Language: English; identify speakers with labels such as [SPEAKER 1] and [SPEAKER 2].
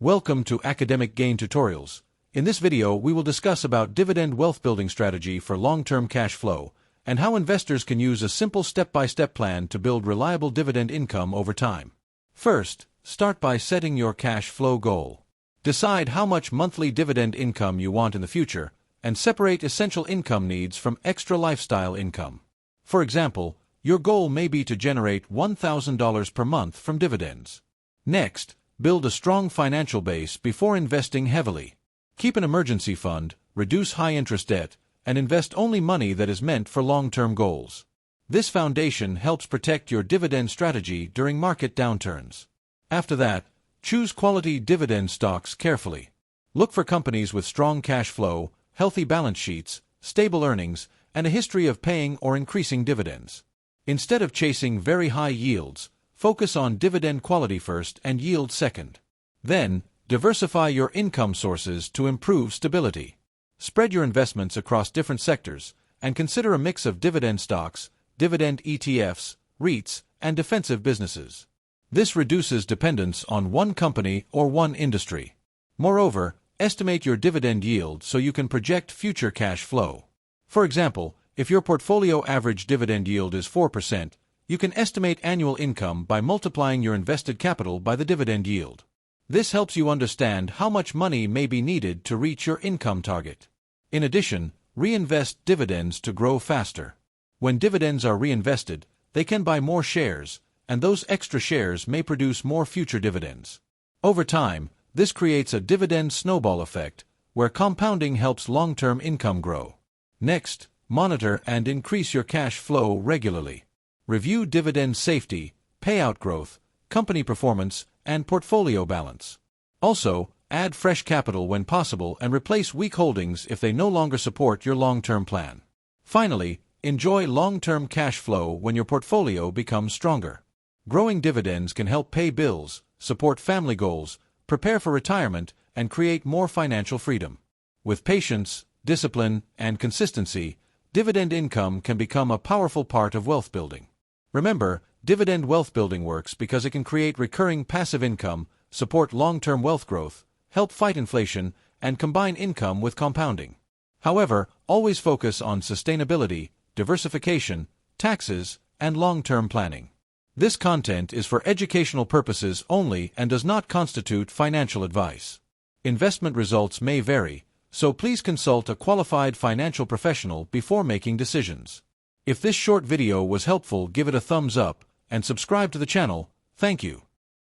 [SPEAKER 1] Welcome to Academic Gain Tutorials. In this video, we will discuss about dividend wealth building strategy for long-term cash flow and how investors can use a simple step-by-step plan to build reliable dividend income over time. First, start by setting your cash flow goal. Decide how much monthly dividend income you want in the future and separate essential income needs from extra lifestyle income. For example, your goal may be to generate $1,000 per month from dividends. Next, build a strong financial base before investing heavily. Keep an emergency fund, reduce high-interest debt, and invest only money that is meant for long-term goals. This foundation helps protect your dividend strategy during market downturns. After that, choose quality dividend stocks carefully. Look for companies with strong cash flow, healthy balance sheets, stable earnings, and a history of paying or increasing dividends. Instead of chasing very high yields, focus on dividend quality first and yield second. Then, diversify your income sources to improve stability. Spread your investments across different sectors and consider a mix of dividend stocks, dividend ETFs, REITs, and defensive businesses. This reduces dependence on one company or one industry. Moreover, estimate your dividend yield so you can project future cash flow. For example, if your portfolio average dividend yield is 4%, you can estimate annual income by multiplying your invested capital by the dividend yield. This helps you understand how much money may be needed to reach your income target. In addition, reinvest dividends to grow faster. When dividends are reinvested, they can buy more shares, and those extra shares may produce more future dividends. Over time, this creates a dividend snowball effect, where compounding helps long-term income grow. Next, monitor and increase your cash flow regularly. Review dividend safety, payout growth, company performance, and portfolio balance. Also, add fresh capital when possible and replace weak holdings if they no longer support your long-term plan. Finally, enjoy long-term cash flow when your portfolio becomes stronger. Growing dividends can help pay bills, support family goals, prepare for retirement, and create more financial freedom. With patience, discipline, and consistency, dividend income can become a powerful part of wealth building. Remember, dividend wealth building works because it can create recurring passive income, support long-term wealth growth, help fight inflation, and combine income with compounding. However, always focus on sustainability, diversification, taxes, and long-term planning. This content is for educational purposes only and does not constitute financial advice. Investment results may vary, so please consult a qualified financial professional before making decisions. If this short video was helpful, give it a thumbs up and subscribe to the channel. Thank you.